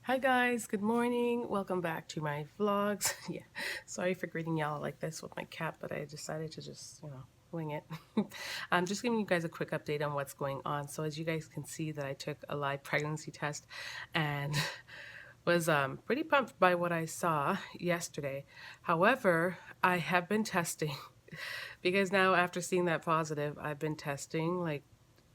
Hi guys, good morning. Welcome back to my vlogs. Yeah, sorry for greeting y'all like this with my cat, but I decided to just, wing it. I'm just giving you guys a quick update on what's going on. So as you guys can see that I took a live pregnancy test and was pretty pumped by what I saw yesterday. However, I have been testing because now after seeing that positive, I've been testing like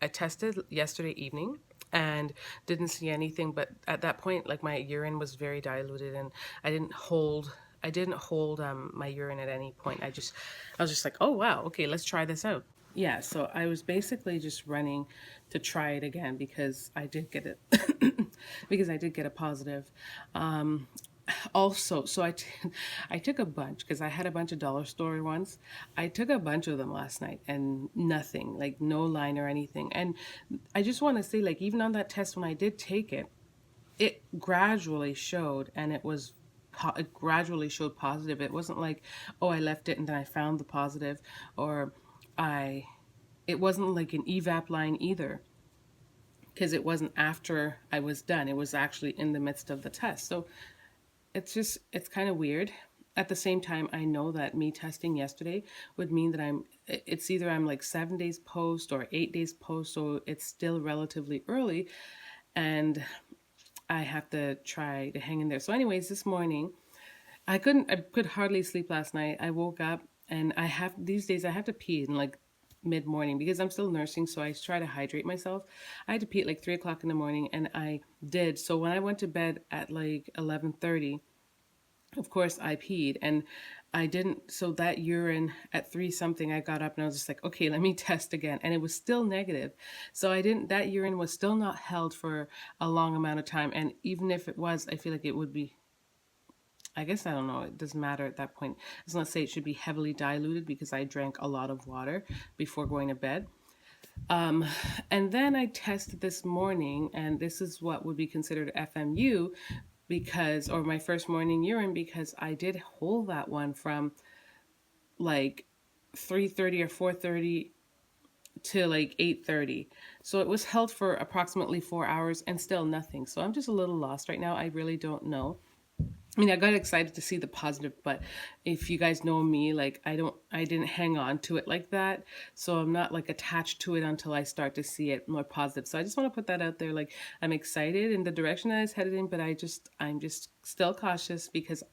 I tested yesterday evening and didn't see anything, but at that point like my urine was very diluted and I didn't hold my urine at any point. I was just like, oh wow, okay, let's try this out. Yeah, so I was basically just running to try it again because I did get it because I did get a positive. Also, I took a bunch because I had a bunch of dollar store ones. I took a bunch of them last night and nothing, like no line or anything. And I just want to say, like, even on that test when I did take it, it gradually showed and it gradually showed positive. It wasn't like, oh, I left it and then I found the positive, or I, it wasn't like an evap line either because it wasn't after I was done. It was actually in the midst of the test. So it's kind of weird. At the same time, I know that me testing yesterday would mean that it's either I'm like 7 days post or 8 days post, so it's still relatively early and I have to try to hang in there. So anyways, this morning, I could hardly sleep last night. I woke up and these days I have to pee in like mid morning because I'm still nursing, so I try to hydrate myself. I had to pee at like 3 o'clock in the morning and I did. So when I went to bed at like 11:30, of course I peed and I didn't, so that urine at 3 something, I got up and I was just like, okay, let me test again, and it was still negative. So I didn't, that urine was still not held for a long amount of time, and even if it was, I feel like it would be, I guess, I don't know, it doesn't matter at that point. I was gonna say it should be heavily diluted because I drank a lot of water before going to bed. And then I tested this morning, and this is what would be considered FMU because, or my first morning urine, because I did hold that one from like 3:30 or 4:30 to like 8:30. So it was held for approximately 4 hours and still nothing. So I'm just a little lost right now. I really don't know. I mean, I got excited to see the positive, but if you guys know me, like I didn't hang on to it like that. So I'm not like attached to it until I start to see it more positive. So I just want to put that out there. Like I'm excited in the direction that it's headed in, but I'm just still cautious because,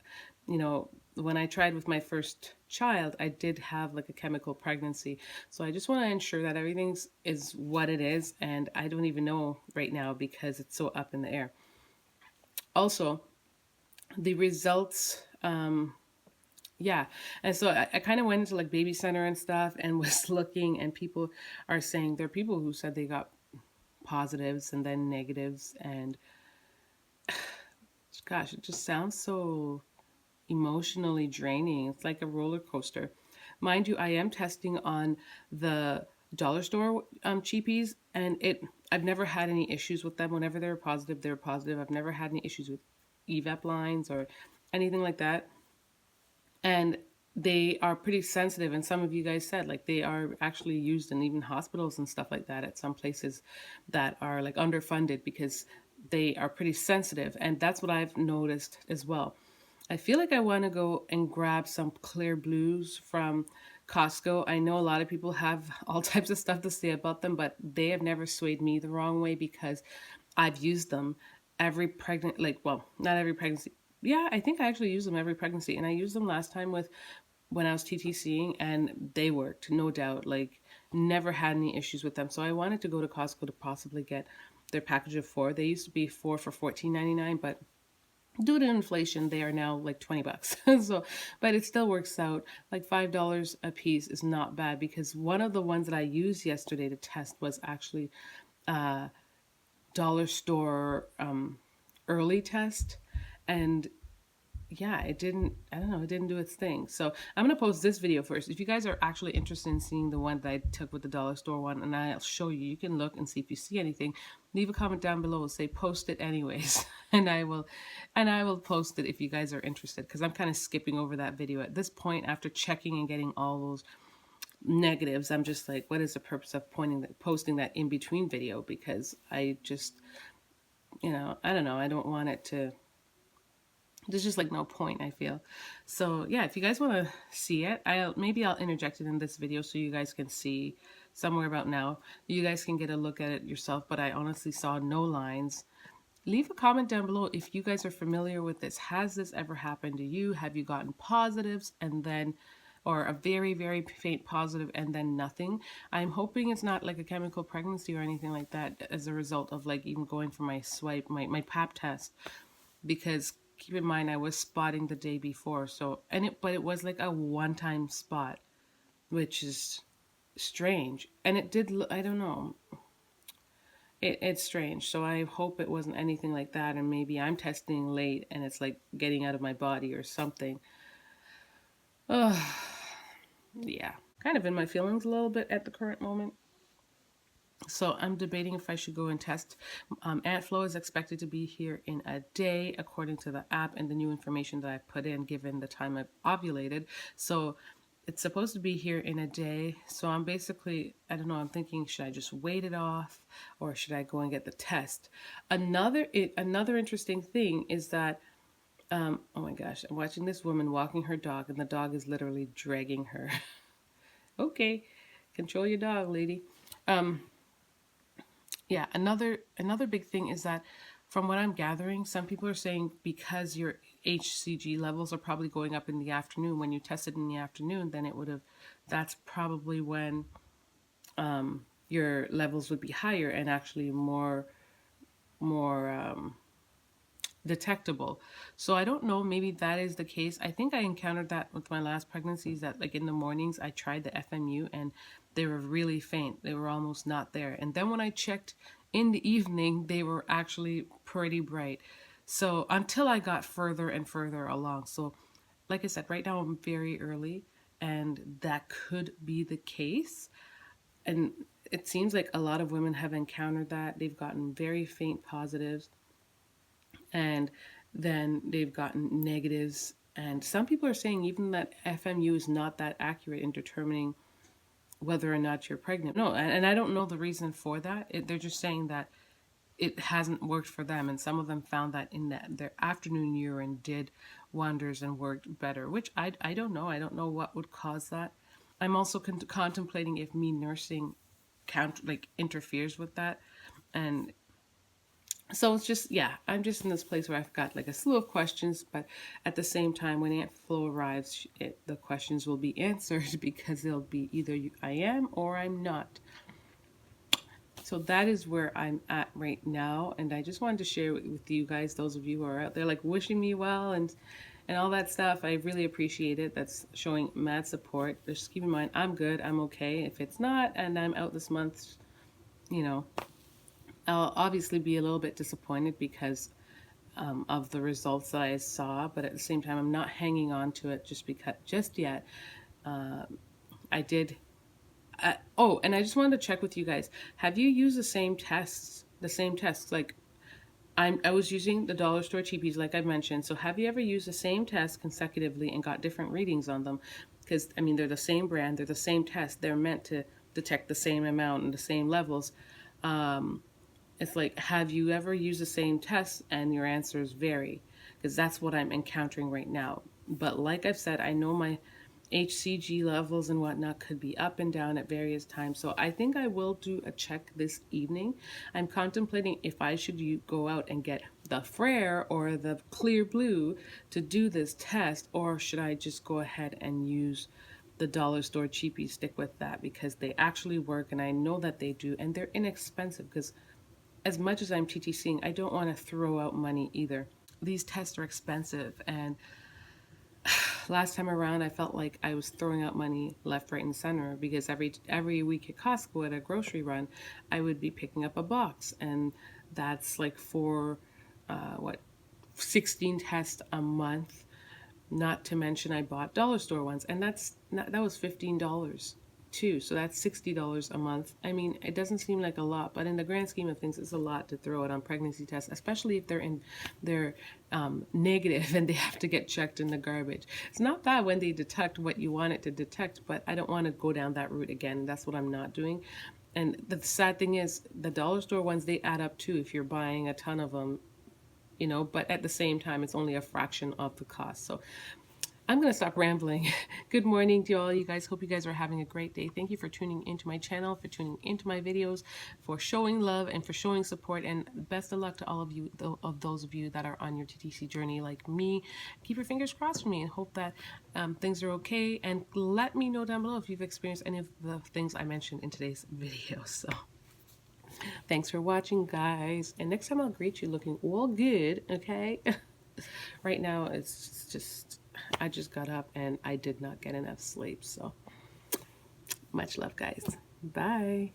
when I tried with my first child, I did have like a chemical pregnancy. So I just want to ensure that everything's is what it is. And I don't even know right now because it's so up in the air. Also, the results, yeah. And so I kind of went into like baby center and stuff and was looking, and people are saying there are people who said they got positives and then negatives, and gosh, it just sounds so emotionally draining. It's like a roller coaster. Mind you, I am testing on the dollar store cheapies, and I've never had any issues with them. Whenever they're positive, they're positive. I've never had any issues with evap lines or anything like that. And they are pretty sensitive, and some of you guys said like they are actually used in even hospitals and stuff like that at some places that are like underfunded because they are pretty sensitive, and that's what I've noticed as well. I feel like I want to go and grab some clear blues from Costco. I know a lot of people have all types of stuff to say about them, but they have never swayed me the wrong way because I've used them every pregnant, like, well, not every pregnancy. Yeah, I think I actually use them every pregnancy. And I used them last time with when I was TTCing, and they worked, no doubt. Like, never had any issues with them. So I wanted to go to Costco to possibly get their package of four. They used to be four for $14.99, but due to inflation, they are now like $20. So, but it still works out. Like $5 a piece is not bad because one of the ones that I used yesterday to test was actually dollar store early test, and yeah, I don't know, it didn't do its thing. So I'm gonna post this video first. If you guys are actually interested in seeing the one that I took with the dollar store one, and I'll show you, you can look and see if you see anything. Leave a comment down below, say post it anyways, and I will post it if you guys are interested, because I'm kind of skipping over that video at this point after checking and getting all those negatives. I'm just like, what is the purpose of posting that in between video? Because I don't know. I don't want it to, there's just like no point, I feel. So yeah, if you guys want to see it, I'll interject it in this video so you guys can see somewhere about now. You guys can get a look at it yourself, but I honestly saw no lines. Leave a comment down below if you guys are familiar with this. Has this ever happened to you? Have you gotten positives and then, or a very, very faint positive and then nothing? I'm hoping it's not like a chemical pregnancy or anything like that as a result of like even going for my swipe, my pap test, because keep in mind I was spotting the day before. So, but it was like a one-time spot, which is strange. And it did, I don't know. It's strange. So I hope it wasn't anything like that. And maybe I'm testing late and it's like getting out of my body or something. Yeah. Kind of in my feelings a little bit at the current moment. So I'm debating if I should go and test. Aunt Flo is expected to be here in a day, according to the app and the new information that I put in, given the time I've ovulated. So it's supposed to be here in a day. So I'm basically, I don't know, I'm thinking, should I just wait it off or should I go and get the test? Another interesting thing is that, oh my gosh, I'm watching this woman walking her dog and the dog is literally dragging her. Okay, control your dog, lady. Yeah, another big thing is that from what I'm gathering, some people are saying because your HCG levels are probably going up in the afternoon, when you tested in the afternoon, then it would have, that's probably when your levels would be higher and actually more detectable. So I don't know, maybe that is the case. I think I encountered that with my last pregnancies, that like in the mornings I tried the FMU and they were really faint. They were almost not there. And then when I checked in the evening, they were actually pretty bright. So until I got further and further along. So like I said, right now I'm very early and that could be the case. And it seems like a lot of women have encountered that. They've gotten very faint positives and then they've gotten negatives. And some people are saying even that FMU is not that accurate in determining whether or not you're pregnant. No, and I don't know the reason for that. They're just saying that it hasn't worked for them, and some of them found that in their afternoon urine did wonders and worked better, which I don't know. I don't know what would cause that. I'm also contemplating if me nursing interferes with that, and so it's just, yeah, I'm just in this place where I've got like a slew of questions, but at the same time, when Aunt Flo arrives, the questions will be answered because they'll be either I am or I'm not. So that is where I'm at right now, and I just wanted to share with you guys, those of you who are out there like wishing me well and all that stuff. I really appreciate it. That's showing mad support. Just keep in mind, I'm good, I'm okay. If it's not, and I'm out this month, you know, I'll obviously be a little bit disappointed because of the results that I saw, but at the same time, I'm not hanging on to it just yet. I did. Oh, and I just wanted to check with you guys. Have you used the same tests? The same tests, like I was using the dollar store cheapies, like I mentioned. So have you ever used the same test consecutively and got different readings on them? Because I mean, they're the same brand, they're the same test, they're meant to detect the same amount and the same levels. It's like, have you ever used the same test and your answers vary? Because that's what I'm encountering right now. But like I've said, I know my HCG levels and whatnot could be up and down at various times. So I think I will do a check this evening. I'm contemplating if I should go out and get the Frere or the Clear Blue to do this test, or should I just go ahead and use the dollar store cheapie, stick with that because they actually work and I know that they do, and they're inexpensive because as much as I'm TTCing, I don't want to throw out money either. These tests are expensive, and last time around, I felt like I was throwing out money left, right, and center because every week at Costco at a grocery run, I would be picking up a box, and that's like for 16 tests a month. Not to mention, I bought dollar store ones, and that was $15 too. So that's $60 a month. I mean, it doesn't seem like a lot, but in the grand scheme of things, it's a lot to throw out on pregnancy tests, especially if they're negative and they have to get checked in the garbage. It's not bad when they detect what you want it to detect, but I don't want to go down that route again. That's what I'm not doing. And the sad thing is, the dollar store ones, they add up too if you're buying a ton of them, but at the same time, it's only a fraction of the cost. So I'm going to stop rambling. Good morning to all you guys. Hope you guys are having a great day. Thank you for tuning into my channel, for tuning into my videos, for showing love and for showing support. And best of luck to all of you, of those of you that are on your TTC journey like me. Keep your fingers crossed for me and hope that things are okay. And let me know down below if you've experienced any of the things I mentioned in today's video. So thanks for watching, guys. And next time I'll greet you looking all good, okay? Right now, it's just, I just got up and I did not get enough sleep. So much love, guys. Bye.